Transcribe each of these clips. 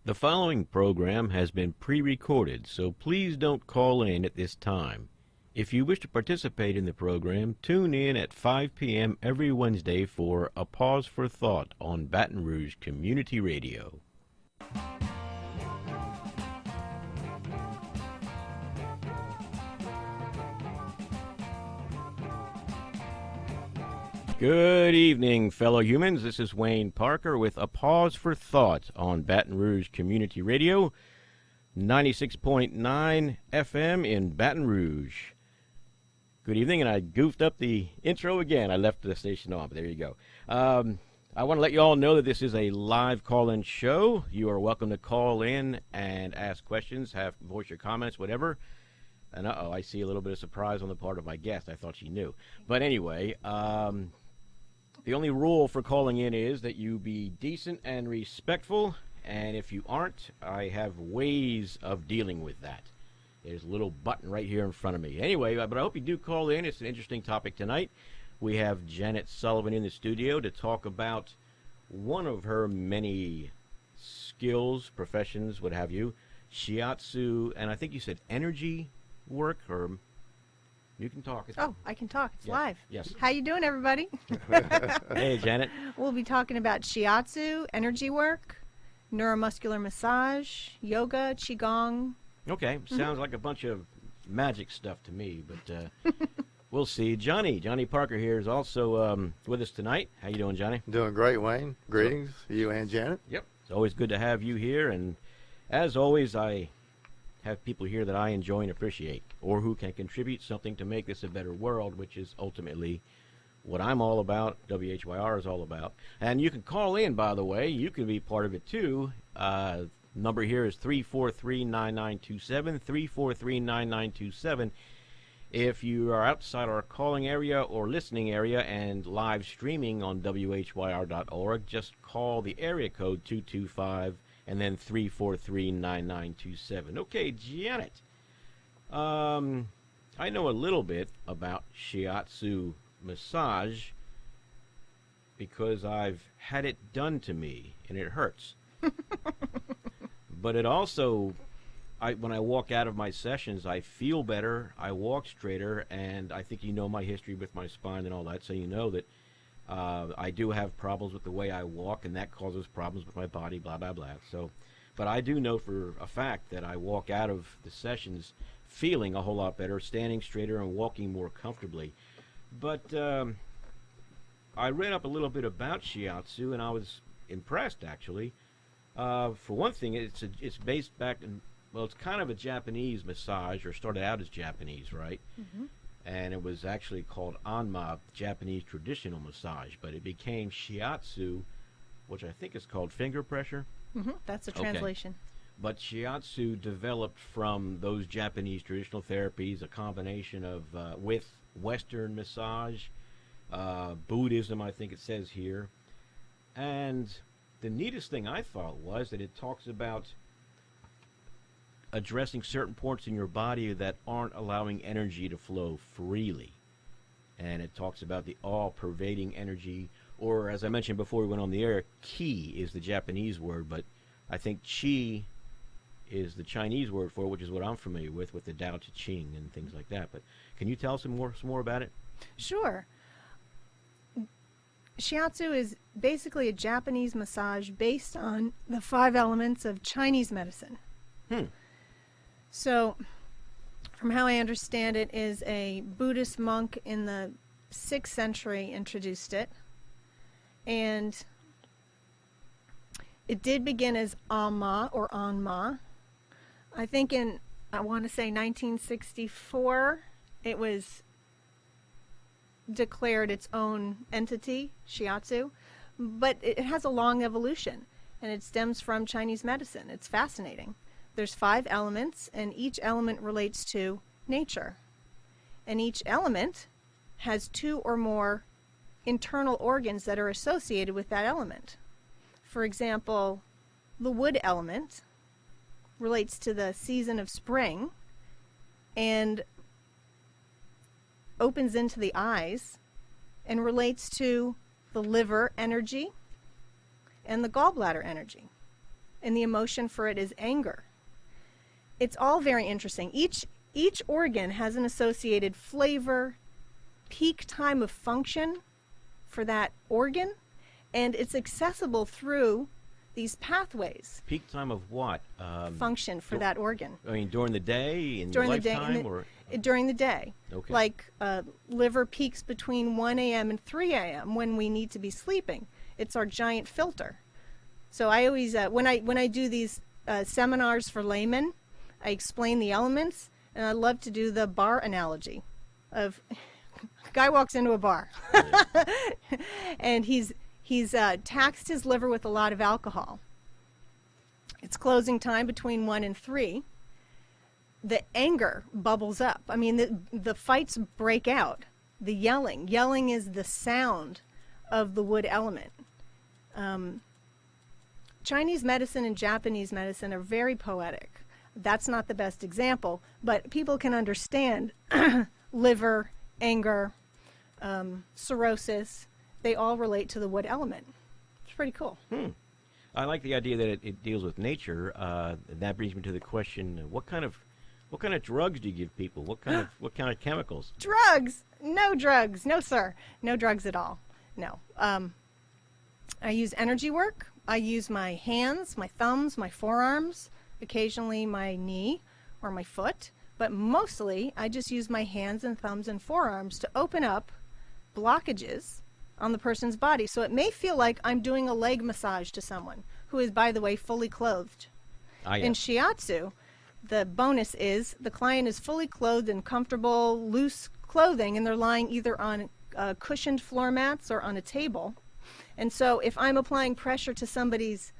The following program has been pre-recorded, so please don't call in at this time. If you wish to participate in the program, tune in at 5 p.m. every Wednesday for A Pause for Thought on Baton Rouge Community Radio. Good evening, fellow humans. This is Wayne Parker with A Pause for Thought on Baton Rouge Community Radio, 96.9 FM in Baton Rouge. Good evening, and I goofed up the intro again. I left the station on, but there you go. I want to let you all know that this is a live call-in show. You are welcome to call in and ask questions, voice your comments, whatever. And I see a little bit of surprise on the part of my guest. I thought she knew. But anyway, the only rule for calling in is that you be decent and respectful, and if you aren't, I have ways of dealing with that. There's a little button right here in front of me. Anyway, but I hope you do call in. It's an interesting topic tonight. We have Janet Sullivan in the studio to talk about one of her many skills, professions, what have you, Shiatsu, and I think you said energy work, or you can talk. I can talk. It's yes. live. Yes. How you doing, everybody? Hey, Janet. We'll be talking about Shiatsu, energy work, neuromuscular massage, yoga, qigong. Okay, sounds like a bunch of magic stuff to me, but we'll see. Johnny Parker here is also with us tonight. How you doing, Johnny? Doing great, Wayne. Greetings, you and Janet. Yep. It's always good to have you here, and as always, I have people here that I enjoy and appreciate, or who can contribute something to make this a better world, which is ultimately what I'm all about, WHYR is all about. And you can call in, by the way. You can be part of it, too. Number here is 343-9927, 343-9927. If you are outside our calling area or listening area and live streaming on WHYR.org, just call the area code 225 and then 343-9927. Okay, Janet. I know a little bit about Shiatsu massage because I've had it done to me, and it hurts. But it also, when I walk out of my sessions, I feel better, I walk straighter, and I think you know my history with my spine and all that, so you know that I do have problems with the way I walk, and that causes problems with my body, blah, blah, blah. So, but I do know for a fact that I walk out of the sessions feeling a whole lot better, standing straighter and walking more comfortably. But I read up a little bit about Shiatsu, and I was impressed, actually. For one thing, it's based back in, well, it's kind of a Japanese massage, or started out as Japanese, right? Mm-hmm. And it was actually called Anma, Japanese traditional massage, but it became Shiatsu, which I think is called finger pressure. Mm-hmm. That's a translation. Okay. But Shiatsu developed from those Japanese traditional therapies, a combination of with Western massage, Buddhism, I think it says here. And the neatest thing I thought was that it talks about addressing certain points in your body that aren't allowing energy to flow freely. And it talks about the all-pervading energy, or as I mentioned before we went on the air, ki is the Japanese word, but I think chi is the Chinese word for it, which is what I'm familiar with the Tao Te Ching and things like that. But can you tell us some more about it? Sure. Shiatsu is basically a Japanese massage based on the 5 elements of Chinese medicine. So, from how I understand it, is a Buddhist monk in the 6th century introduced it. And it did begin as Amma or Anma. I think in, I want to say 1964, it was declared its own entity, Shiatsu. But it has a long evolution, and it stems from Chinese medicine. It's fascinating. There's 5 elements, and each element relates to nature. And each element has 2 or more internal organs that are associated with that element. For example, the wood element relates to the season of spring and opens into the eyes and relates to the liver energy and the gallbladder energy. and the emotion for it is anger. It's all very interesting. Each organ has an associated flavor, peak time of function for that organ, and it's accessible through these pathways. Peak time of what? Function for that organ. I mean, during the day, in During your the day, lifetime, or during the day. Okay. Like liver peaks between 1 a.m. and 3 a.m. when we need to be sleeping. It's our giant filter. So I always, when I do these seminars for laymen, I explain the elements, and I love to do the bar analogy of a guy walks into a bar and he's taxed his liver with a lot of alcohol. It's closing time between 1 and 3. The anger bubbles up. I mean, the fights break out. The yelling. Yelling is the sound of the wood element. Chinese medicine and Japanese medicine are very poetic. That's not the best example, but people can understand liver, anger, cirrhosis. They all relate to the wood element. It's pretty cool. I like the idea that it deals with nature. That brings me to the question: what kind of drugs do you give people? What kind of chemicals? Drugs? No drugs. No, sir. No drugs at all. No. I use energy work. I use my hands, my thumbs, my forearms, occasionally my knee or my foot, but mostly I just use my hands and thumbs and forearms to open up blockages on the person's body. So it may feel like I'm doing a leg massage to someone who is, by the way, fully clothed. In Shiatsu, the bonus is the client is fully clothed in comfortable, loose clothing, and they're lying either on cushioned floor mats or on a table. And so if I'm applying pressure to somebody's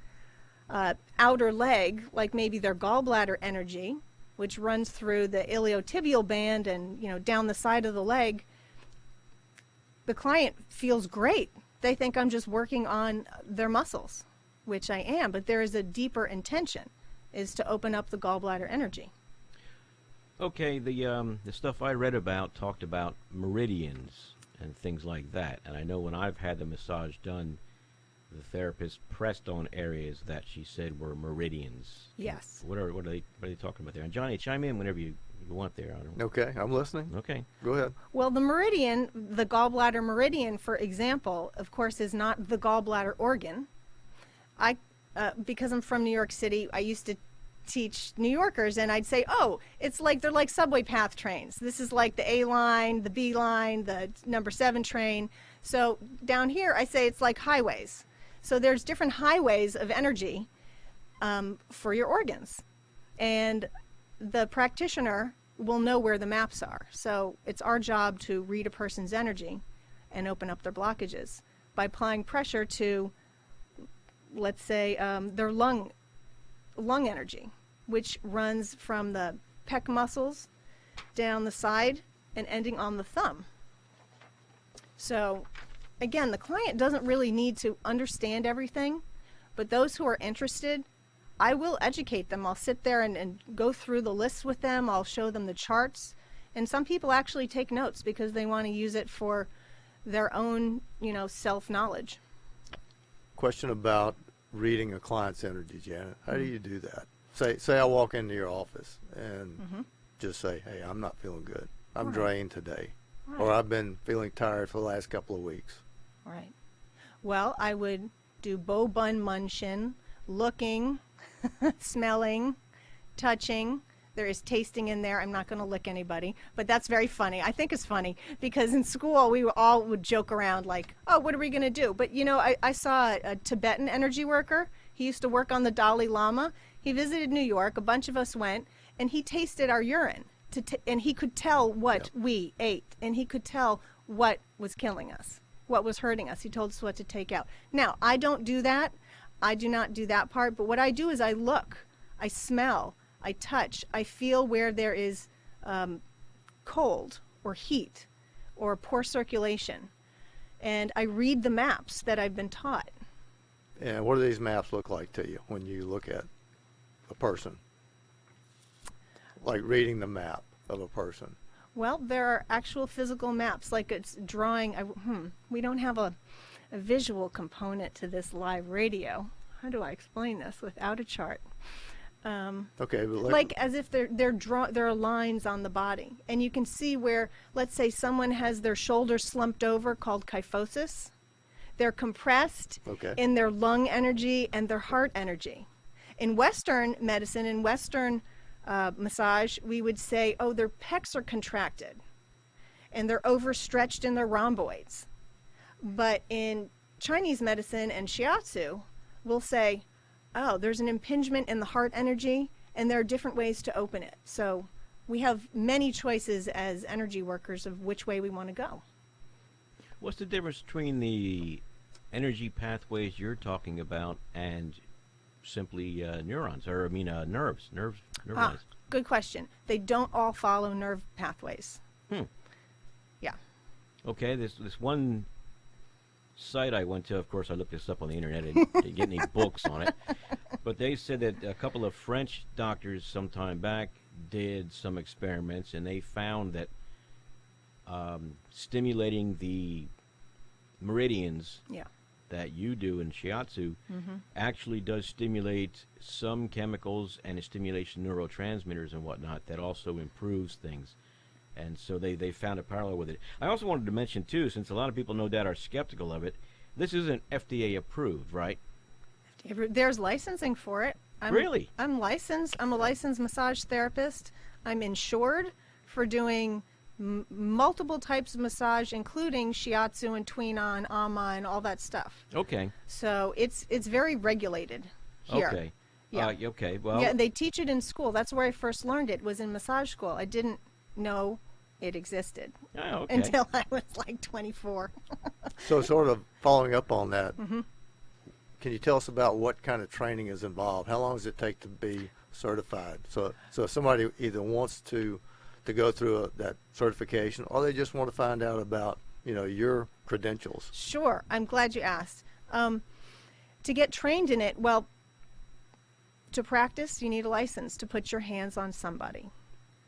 outer leg, like maybe their gallbladder energy, which runs through the iliotibial band and down the side of the leg, the client feels great. They think I'm just working on their muscles, which I am, but there is a deeper intention, is to open up the gallbladder energy. Okay, the stuff I read about talked about meridians and things like that, and I know when I've had the massage done, the therapist pressed on areas that she said were meridians. Yes. What are they talking about there? And Johnny, chime in whenever you want there. I don't. Okay, I'm listening. Okay. Go ahead. Well, the meridian, the gallbladder meridian, for example, of course, is not the gallbladder organ. Because I'm from New York City, I used to teach New Yorkers, and I'd say, oh, they're like subway path trains. This is like the A line, the B line, the number 7 train. So down here, I say it's like highways. So there's different highways of energy for your organs. And the practitioner will know where the maps are. So it's our job to read a person's energy and open up their blockages by applying pressure to, let's say, their lung energy, which runs from the pec muscles down the side and ending on the thumb. So again, the client doesn't really need to understand everything, but those who are interested, I will educate them. I'll sit there and go through the list with them. I'll show them the charts. And some people actually take notes because they want to use it for their own, self-knowledge. Question about reading a client's energy, Janet. How do you do that? Say I walk into your office and just say, hey, I'm not feeling good. I'm drained today. Right. Or I've been feeling tired for the last couple of weeks. Right. Well, I would do bo bun munshin, looking, smelling, touching. There is tasting in there. I'm not going to lick anybody, but that's very funny. I think it's funny because in school we all would joke around like, oh, what are we going to do? But, I saw a Tibetan energy worker. He used to work on the Dalai Lama. He visited New York. A bunch of us went, and he tasted our urine, and he could tell what we ate, and he could tell what was killing us, what was hurting us. He told us what to take out. Now, I don't do that. I do not do that part, but what I do is I look, I smell, I touch, I feel where there is cold or heat or poor circulation, and I read the maps that I've been taught. And what do these maps look like to you when you look at a person? Like reading the map of a person. Well, there are actual physical maps, like it's drawing. We don't have a visual component to this live radio. how do I explain this without a chart? Okay, but Like as if there are lines on the body, and you can see where, let's say someone has their shoulders slumped over, called kyphosis. They're compressed Okay. in their lung energy and their heart energy. In Western medicine, in Western massage, we would say, oh, their pecs are contracted and they're overstretched in their rhomboids. But in Chinese medicine and Shiatsu, we'll say, oh, there's an impingement in the heart energy, and there are different ways to open it. So we have many choices as energy workers of which way we want to go. What's the difference between the energy pathways you're talking about and simply neurons, or nerves, lines? Good question. They don't all follow nerve pathways. Yeah. Okay, this one site I went to, of course I looked this up on the internet and didn't get any books on it, but they said that a couple of French doctors some time back did some experiments, and they found that stimulating the meridians Yeah. that you do in Shiatsu actually does stimulate some chemicals, and it stimulates neurotransmitters and whatnot that also improves things. And so they found a parallel with it. I also wanted to mention, too, since a lot of people no doubt are skeptical of it, this isn't FDA approved, right? There's licensing for it. Really? I'm licensed. I'm a licensed massage therapist. I'm insured for doing multiple types of massage, including Shiatsu and Tween-on, Ama, and all that stuff. Okay. So it's very regulated here. Okay. Yeah. Okay. Well. Yeah, they teach it in school. That's where I first learned it, was in massage school. I didn't know it existed Oh, okay. until I was like 24. So sort of following up on that, can you tell us about what kind of training is involved? How long does it take to be certified? So if somebody either wants to go through that certification, or they just want to find out about, your credentials. Sure. I'm glad you asked. To get trained in it, well, to practice, you need a license to put your hands on somebody.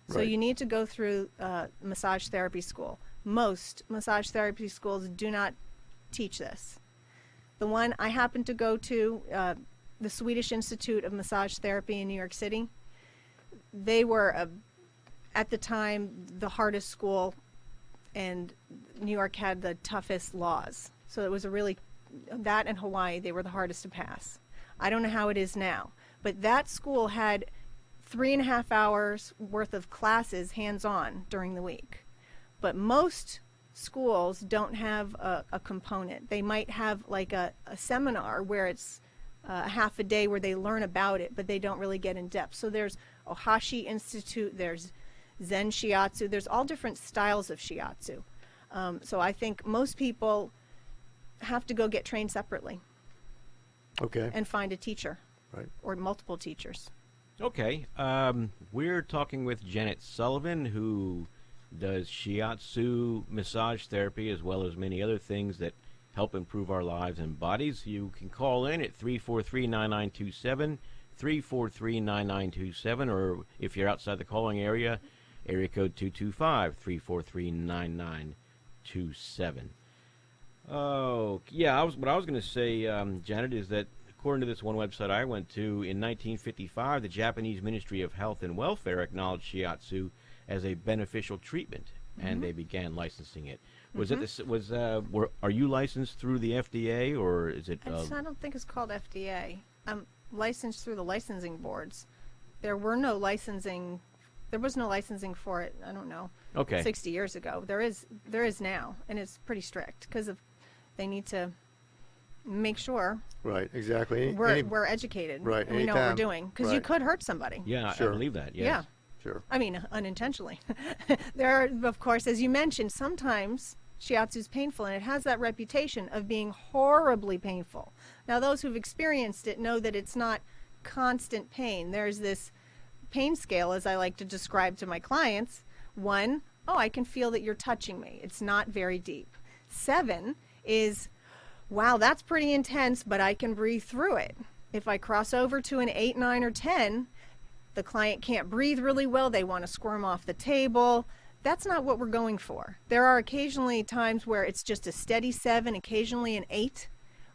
So Right. you need to go through massage therapy school. Most massage therapy schools do not teach this. The one I happened to go to, the Swedish Institute of Massage Therapy in New York City, they were, at the time, the hardest school, and New York had the toughest laws. So it was that and Hawaii, they were the hardest to pass. I don't know how it is now, but that school had 3.5 hours worth of classes hands-on during the week. But most schools don't have a component. They might have like a seminar where it's half a day where they learn about it, but they don't really get in depth. So there's Ohashi Institute, there's Zen Shiatsu, there's all different styles of Shiatsu. So I think most people have to go get trained separately Okay. and find a teacher, Right. or multiple teachers. Okay. We're talking with Janet Sullivan, who does Shiatsu massage therapy as well as many other things that help improve our lives and bodies. You can call in at 343-9927, 343-9927, or if you're outside the calling area code 225-343-9927. Oh, yeah, what I was going to say, Janet, is that according to this one website I went to, in 1955, the Japanese Ministry of Health and Welfare acknowledged Shiatsu as a beneficial treatment, and they began licensing it. Was it are you licensed through the FDA, or is it? I don't think it's called FDA. I'm licensed through the licensing boards. There was no licensing for it. I don't know. Okay. 60 years ago. There is now, and it's pretty strict because they need to make sure Right. Exactly. we're educated. Right, And we know what we're anytime- doing, because you right. could hurt somebody. Yeah, Sure. I believe that. Yes. Yeah. Sure. I mean, unintentionally. There are, of course, as you mentioned, sometimes Shiatsu is painful, and it has that reputation of being horribly painful. Now, those who've experienced it know that it's not constant pain. There's this pain scale, as I like to describe to my clients. 1, I can feel that you're touching me. It's not very deep. 7 is, wow, that's pretty intense, but I can breathe through it. If I cross over to an 8, 9, or 10, the client can't breathe really well. They want to squirm off the table. That's not what we're going for. There are occasionally times where it's just a steady 7, occasionally an 8,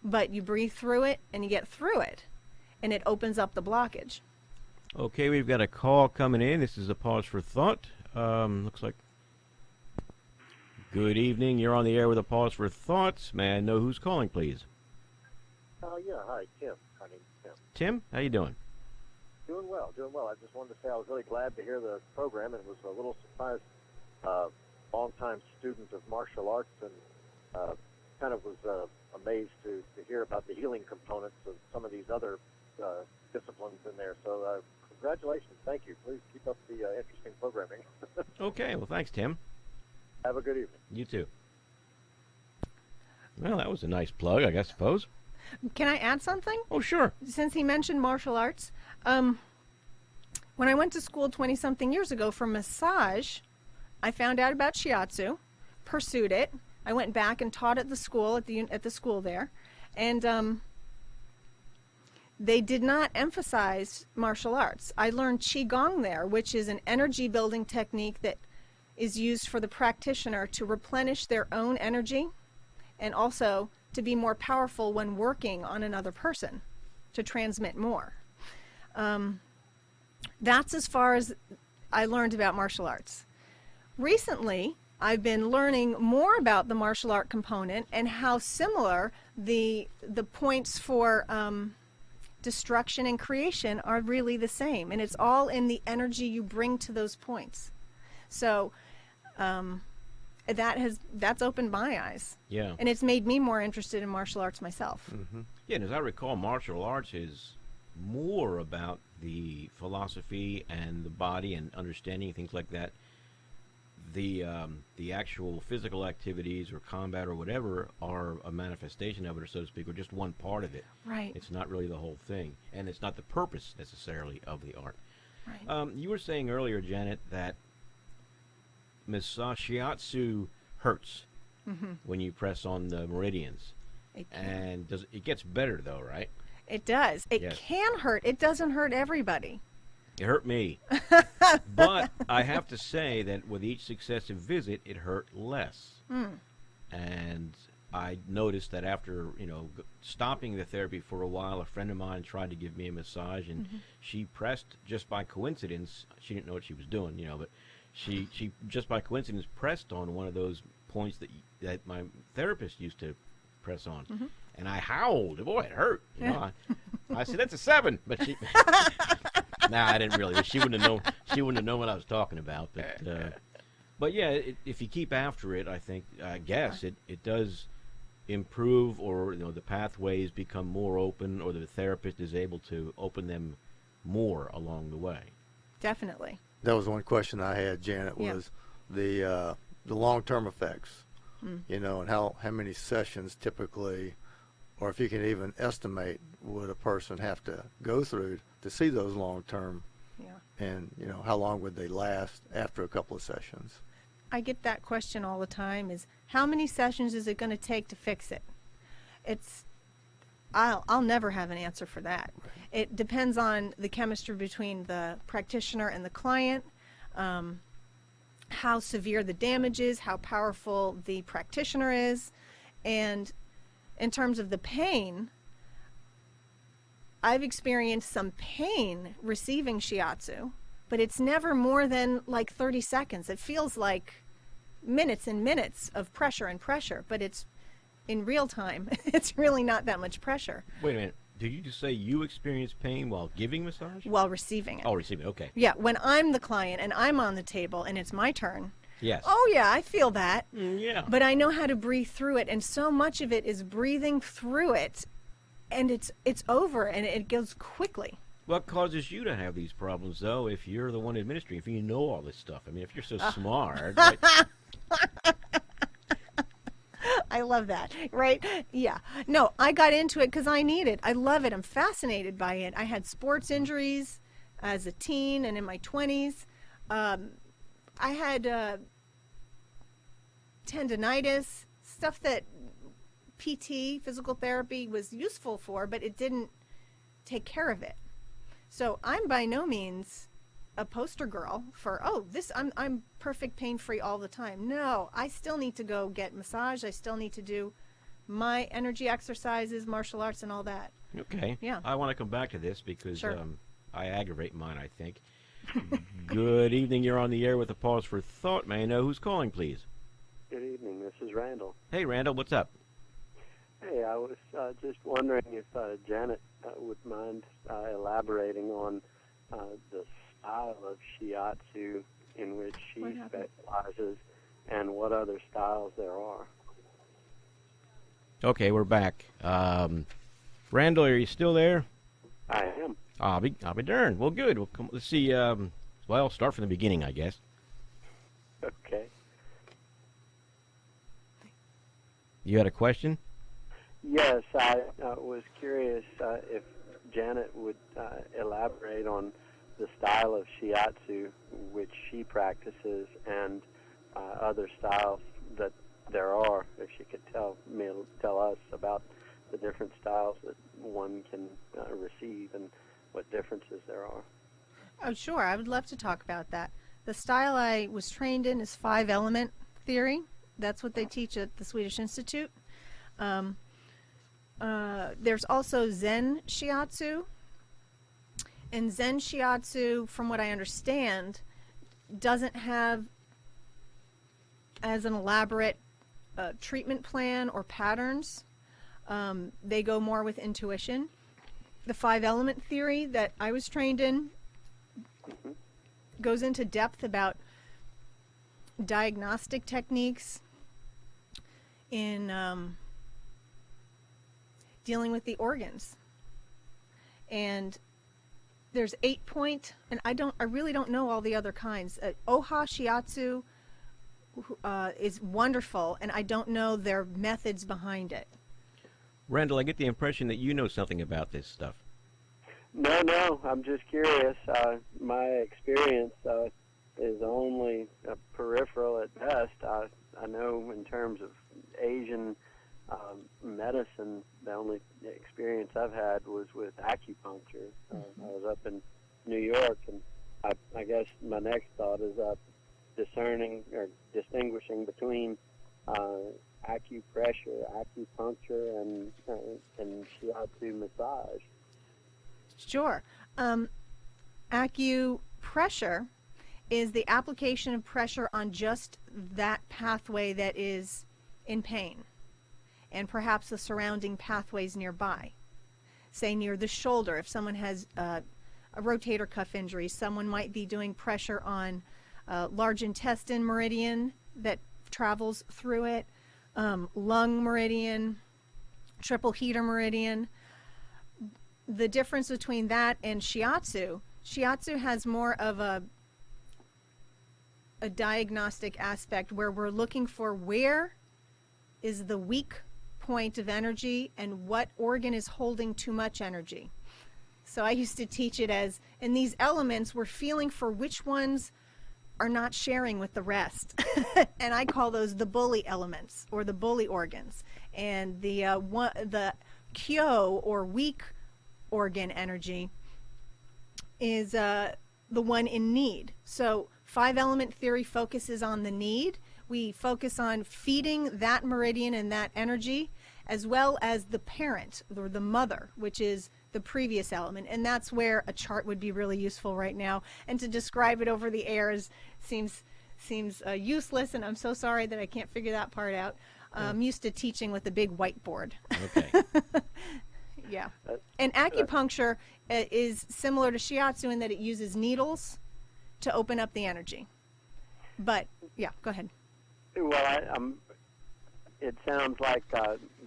but you breathe through it and you get through it. and it opens up the blockage. Okay, we've got a call coming in. This is a pause for thought. Looks like. Good evening. You're on the air with a pause for thoughts. May I know who's calling, please? Yeah, hi, Tim. My name's Tim. Tim, how you doing? Doing well, doing well. I just wanted to say I was really glad to hear the program and was a little surprised. Long-time student of martial arts and kind of was amazed to hear about the healing components of some of these other disciplines in there. So congratulations. Thank you. Please keep up the interesting programming. Okay, well, thanks, Tim. Have a good evening. You too. Well, that was a nice plug, I guess, suppose. Can I add something? Oh, sure. Since he mentioned martial arts, when I went to school 20-something years ago for massage, I found out about Shiatsu, pursued it. I went back and taught at the school, at the school there, and they did not emphasize martial arts. I learned Qigong there, which is an energy building technique that is used for the practitioner to replenish their own energy and also to be more powerful when working on another person, to transmit more. That's as far as I learned about martial arts. Recently, I've been learning more about the martial art component and how similar the points for destruction and creation are really the same, and it's all in the energy you bring to those points. So that's opened my eyes. Yeah. And it's made me more interested in martial arts myself. Mm-hmm. Yeah, and as I recall, martial arts is more about the philosophy and the body and understanding things like that. The actual physical activities or combat or whatever are a manifestation of it, or so to speak, or just one part of it. Right. It's not really the whole thing, and it's not the purpose necessarily of the art. Right. You were saying earlier, Janet, that massage shiatsu hurts when you press on the meridians, and it gets better though, right? It does. It Yes. can hurt. It doesn't hurt everybody. It hurt me. But I have to say that with each successive visit, it hurt less. And I noticed that after, stopping the therapy for a while, a friend of mine tried to give me a massage, and she pressed, just by coincidence, she didn't know what she was doing, but she just by coincidence pressed on one of those points that my therapist used to press on. And I howled. Boy, it hurt. I said, that's a 7. But she... Nah, I didn't really. But she wouldn't have known. She wouldn't have known what I was talking about. But yeah, if you keep after it, I guess it does improve, or the pathways become more open, or the therapist is able to open them more along the way. Definitely. That was one question I had, Janet, was the long-term effects, and how many sessions typically, or if you can even estimate, would a person have to go through to see those long-term, and how long would they last after a couple of sessions? I get that question all the time, is how many sessions is it going to take to fix it? I'll never have an answer for that. Right. It depends on the chemistry between the practitioner and the client, how severe the damage is, how powerful the practitioner is, and in terms of the pain, I've experienced some pain receiving Shiatsu, but it's never more than like 30 seconds. It feels like minutes and minutes of pressure and pressure, but it's in real time. It's really not that much pressure. Wait a minute. Did you just say you experienced pain while giving massage? While receiving it. Oh, receiving. Okay. Yeah, when I'm the client and I'm on the table and it's my turn. Yes. Oh, yeah, I feel that. Yeah. But I know how to breathe through it, and so much of it is breathing through it, and it's over, and it goes quickly. What causes you to have these problems, though, if you're the one administering, if you know all this stuff? I mean, if you're so smart. Right? I love that, right? Yeah. No, I got into it because I need it. I love it. I'm fascinated by it. I had sports injuries as a teen and in my 20s. I had tendinitis, stuff that PT, physical therapy, was useful for, but it didn't take care of it. So I'm by no means a poster girl for, I'm perfect pain-free all the time. No, I still need to go get massage. I still need to do my energy exercises, martial arts, and all that. Okay. Yeah. I want to come back to this because Sure. I aggravate mine, I think. Good evening. You're on the air with a pause for thought. May I know who's calling, please? Good evening. This is Randall. Hey, Randall. What's up? Hey, I was just wondering if Janet would mind elaborating on the style of Shiatsu in which she What happened? specializes and what other styles there are. Okay, we're back. Randall, are you still there? I am. I'll be darned. Well, good. Well, let's see. Well, start from the beginning, I guess. Okay. You had a question? Yes, I was curious if Janet would elaborate on the style of Shiatsu which she practices and other styles that there are. If she could tell us about the different styles that one can receive and what differences there are. Oh, sure. I would love to talk about that. The style I was trained in is 5-element theory. That's what they teach at the Swedish Institute. There's also Zen Shiatsu. And Zen Shiatsu, from what I understand, doesn't have as an elaborate treatment plan or patterns. They go more with intuition. The 5-element theory that I was trained in goes into depth about diagnostic techniques in dealing with the organs. And there's 8-point, and I really don't know all the other kinds. Oha Shiatsu is wonderful, and I don't know their methods behind it. Randall, I get the impression that you know something about this stuff. No, I'm just curious. My experience is only peripheral at best. I know in terms of Asian medicine, the only experience I've had was with acupuncture. I was up in New York, and I guess my next thought is discerning or distinguishing between acupressure, acupuncture, and shiatsu massage. Sure. Acupressure is the application of pressure on just that pathway that is in pain, and perhaps the surrounding pathways nearby. Say near the shoulder, if someone has a rotator cuff injury, someone might be doing pressure on large intestine meridian that travels through it, lung meridian, triple heater meridian. The difference between that and Shiatsu has more of a diagnostic aspect where we're looking for where is the weak point of energy and what organ is holding too much energy. So I used to teach it as, in these elements, we're feeling for which ones are not sharing with the rest. And I call those the bully elements or the bully organs. And the kyo or weak organ energy is the one in need. So 5-element theory focuses on the need. We focus on feeding that meridian and that energy, as well as the parent or the mother, which is the previous element. And that's where a chart would be really useful right now. And to describe it over the air seems useless, and I'm so sorry that I can't figure that part out. I'm used to teaching with a big whiteboard. Okay. Yeah. And acupuncture is similar to Shiatsu in that it uses needles to open up the energy. But, yeah, go ahead. Well, it sounds like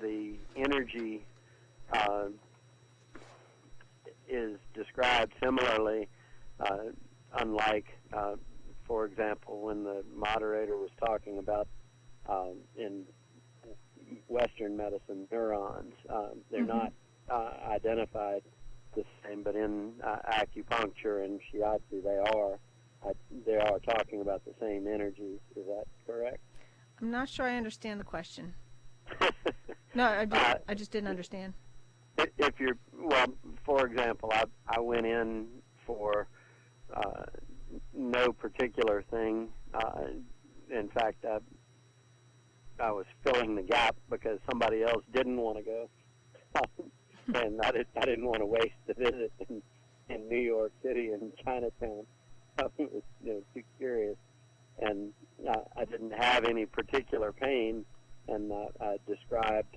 the energy is described similarly, unlike, for example, when the moderator was talking about in Western medicine neurons. They're not identified the same, but in acupuncture and shiatsu they are talking about the same energies. Is that correct? I'm not sure I understand the question. No, I just didn't understand. If you're, well, for example, I went in for no particular thing. In fact, I was filling the gap because somebody else didn't want to go. and I didn't want to waste the visit in New York City and Chinatown. I was too curious, and I didn't have any particular pain, and I described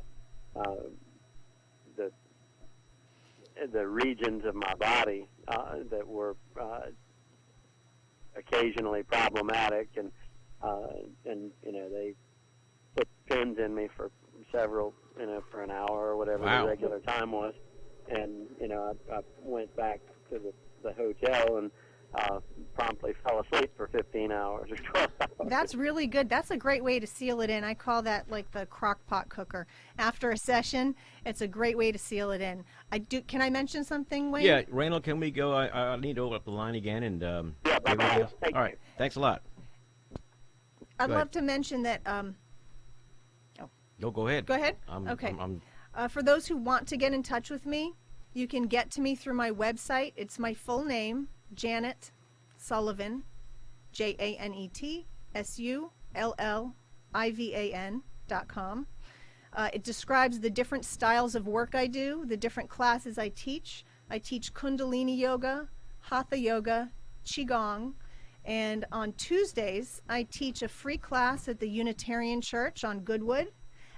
the regions of my body that were occasionally problematic, and they put pins in me for several, for an hour or whatever Wow. the regular time was, and I went back to the hotel and promptly fell asleep for 15 hours or 12 hours. That's really good. That's a great way to seal it in. I call that like the crock pot cooker. After a session, it's a great way to seal it in. Can I mention something, Wayne? Yeah, Randall, can we go? I need to open up the line again and Yeah, everything bye-bye. else. Thank All right, you. thanks a lot. I'd Go love ahead. to mention that. No, go ahead. Go ahead. I'm, Okay. I'm For those who want to get in touch with me, you can get to me through my website. It's my full name, Janet Sullivan, JanetSullivan.com. It describes the different styles of work I do, the different classes I teach. I teach Kundalini Yoga, Hatha Yoga, Qigong, and on Tuesdays, I teach a free class at the Unitarian Church on Goodwood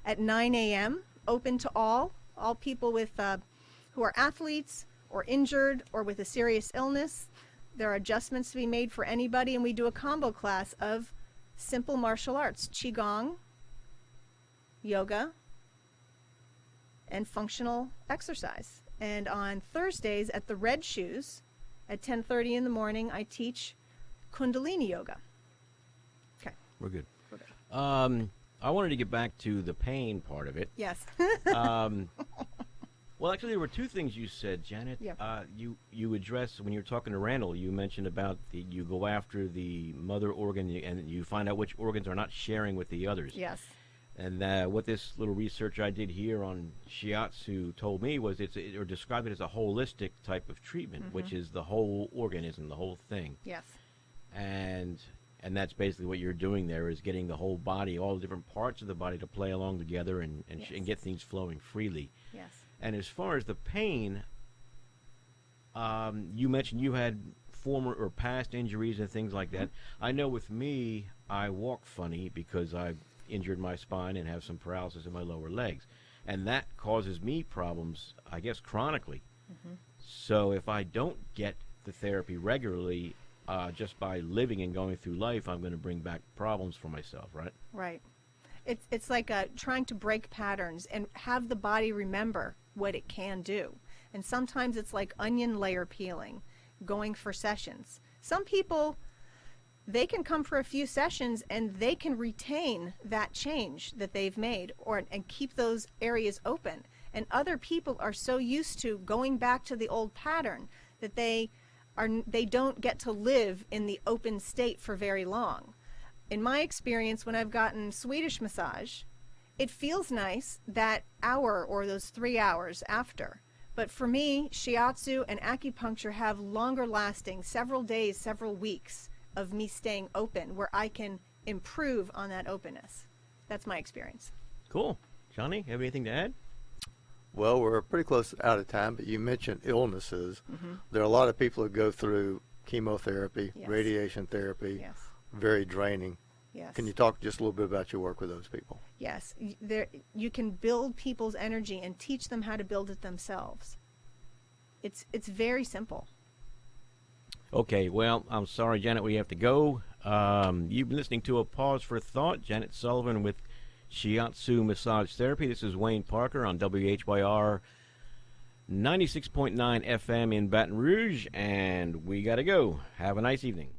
at 9 a.m., open to all people with who are athletes or injured or with a serious illness. There are adjustments to be made for anybody, and we do a combo class of simple martial arts, Qigong, yoga, and functional exercise. And on Thursdays at the Red Shoes at 10:30 in the morning, I teach Kundalini Yoga. Okay. We're good. I wanted to get back to the pain part of it. Yes. Well, actually, there were two things you said, Janet. Yeah. You addressed, when you were talking to Randall, you mentioned about you go after the mother organ and you find out which organs are not sharing with the others. Yes. And what this little research I did here on Shiatsu told me was or described it as a holistic type of treatment, which is the whole organism, the whole thing. Yes. And that's basically what you're doing there, is getting the whole body, all the different parts of the body to play along together and get things flowing freely. Yes. And as far as the pain, you mentioned you had former or past injuries and things like that. I know with me, I walk funny because I've injured my spine and have some paralysis in my lower legs. And that causes me problems, I guess, chronically. So if I don't get the therapy regularly, just by living and going through life, I'm going to bring back problems for myself, right? Right. It's like trying to break patterns and have the body remember what it can do. And sometimes it's like onion layer peeling, going for sessions. Some people, they can come for a few sessions and they can retain that change that they've made and keep those areas open. And other people are so used to going back to the old pattern that they don't get to live in the open state for very long. In my experience, when I've gotten Swedish massage, it feels nice that hour or those 3 hours after. But for me, Shiatsu and acupuncture have longer lasting, several days, several weeks of me staying open where I can improve on that openness. That's my experience. Cool. Johnny, have anything to add? Well, we're pretty close out of time, but you mentioned illnesses. There are a lot of people who go through chemotherapy, Yes. radiation therapy, Yes. very draining. Yes. Can you talk just a little bit about your work with those people? Yes. You can build people's energy and teach them how to build it themselves. It's very simple. Okay, well, I'm sorry, Janet, we have to go. You've been listening to A Pause for Thought. Janet Sullivan with Shiatsu Massage Therapy. This is Wayne Parker on WHYR 96.9 FM in Baton Rouge, and we got to go. Have a nice evening.